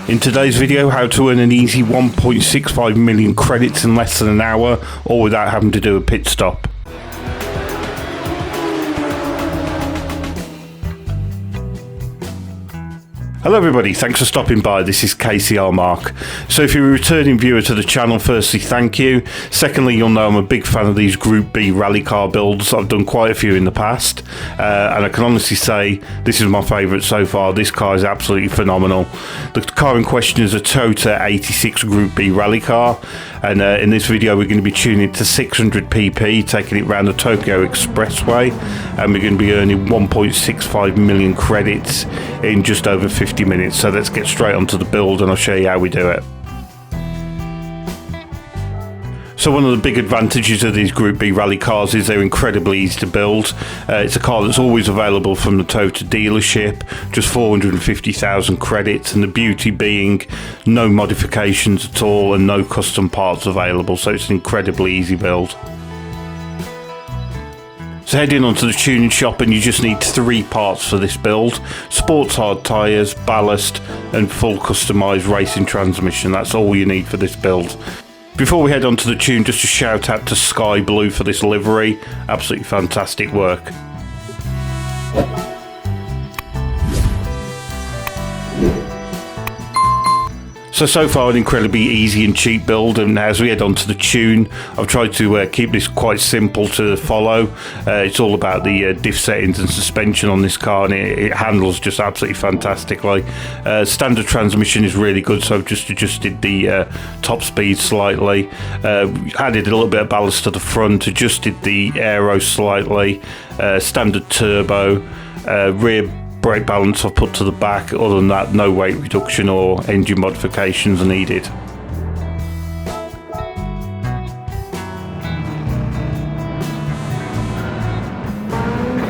In today's video, how to earn an easy 1.65 million credits in less than an hour, all without having to do a pit stop. Hello everybody, thanks for stopping by. This is KCR-Mark. So if you're a returning viewer to the channel, firstly thank you. Secondly, you'll know I'm a big fan of these Group B rally car builds. I've done quite a few in the past, and I can honestly say this is my favourite so far. This car is absolutely phenomenal. The car in question is a Toyota 86 Group B rally car, and in this video we're going to be tuning it to 600 pp, taking it around the Tokyo Expressway, and we're going to be earning 1.65 million credits in just over 50 minutes. So let's get straight onto the build and I'll show you how we do it. So one of the big advantages of these Group B rally cars is they're incredibly easy to build. It's a car that's always available from the Toyota dealership, just 450,000 credits, and the beauty being no modifications at all and no custom parts available, so it's an incredibly easy build. So head in onto the tuning shop and you just need 3 parts for this build: sports hard tyres, ballast and full customised racing transmission. That's all you need for this build. Before we head on to the tune, just a shout out to Sky Blue for this livery. Absolutely fantastic work. So far an incredibly easy and cheap build, and as we head on to the tune, I've tried to keep this quite simple to follow. It's all about the diff settings and suspension on this car, and it handles just absolutely fantastically. Standard transmission is really good, so I've just adjusted the top speed slightly, added a little bit of ballast to the front, adjusted the aero slightly, standard turbo, rear brake balance I've put to the back. Other than that, no weight reduction or engine modifications are needed.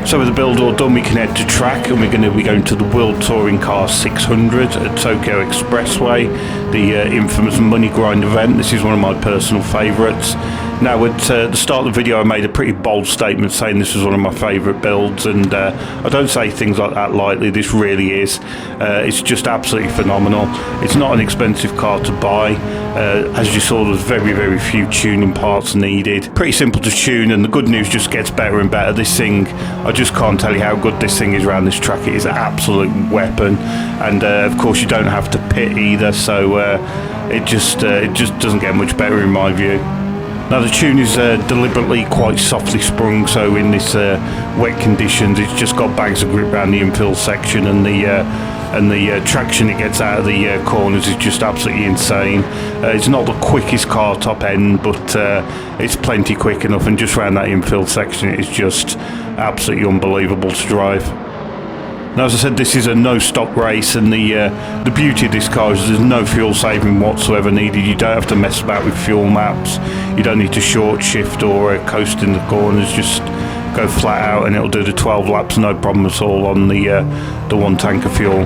So with the build all done, we can head to track, and we're going to be going to the World Touring Car 600 at Tokyo Expressway, the infamous money grind event. This is one of my personal favourites. Now at the start of the video I made a pretty bold statement saying this was one of my favourite builds, and I don't say things like that lightly. This really is. It's just absolutely phenomenal. It's not an expensive car to buy. As you saw, there's very few tuning parts needed. Pretty simple to tune, and the good news just gets better and better. This thing, I just can't tell you how good this thing is around this track. It is an absolute weapon, and of course you don't have to pit either, so it just doesn't get much better in my view. Now the tune is deliberately quite softly sprung, so in this wet conditions it's just got bags of grip around the infill section, and the traction it gets out of the corners is just absolutely insane. It's not the quickest car top end, but it's plenty quick enough, and just around that infill section it's just absolutely unbelievable to drive. Now, as I said, this is a no-stop race, and the beauty of this car is there's no fuel saving whatsoever needed. You don't have to mess about with fuel maps. You don't need to short shift or coast in the corners. Just go flat out and it'll do the 12 laps, no problem at all on the 1 tank of fuel.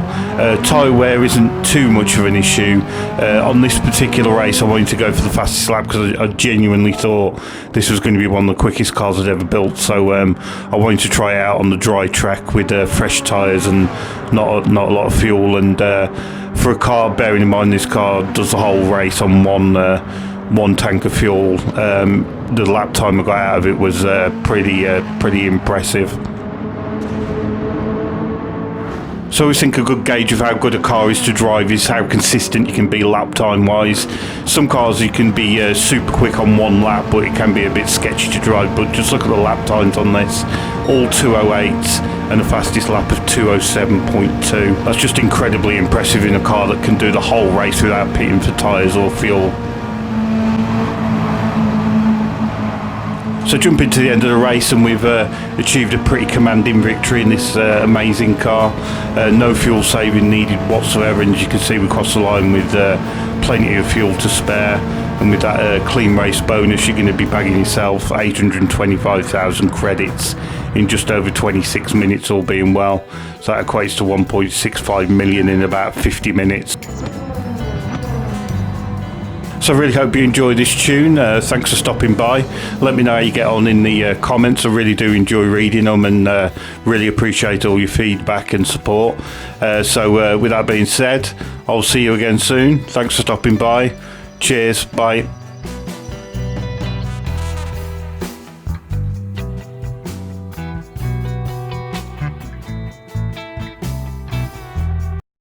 Tyre wear isn't too much of an issue. On this particular race I wanted to go for the fastest lap because I genuinely thought this was going to be one of the quickest cars I'd ever built, so I wanted to try it out on the dry track with fresh tyres and not a lot of fuel. And for a car, bearing in mind this car does the whole race on one tank of fuel, the lap time I got out of it was pretty impressive. So I think a good gauge of how good a car is to drive is how consistent you can be lap time wise. Some cars you can be super quick on 1 lap, but it can be a bit sketchy to drive. But just look at the lap times on this, all 2:08s and the fastest lap of 2:07.2. That's just incredibly impressive in a car that can do the whole race without pitting for tyres or fuel. So jumping to the end of the race, and we've achieved a pretty commanding victory in this amazing car. No fuel saving needed whatsoever, and as you can see we crossed the line with plenty of fuel to spare, and with that clean race bonus you're going to be bagging yourself 825,000 credits in just over 26 minutes, all being well. So that equates to 1.65 million in about 50 minutes. So I really hope you enjoy this tune. Thanks for stopping by. Let me know how you get on in the comments. I really do enjoy reading them, and really appreciate all your feedback and support. So with that being said, I'll see you again soon. Thanks for stopping by. Cheers. Bye.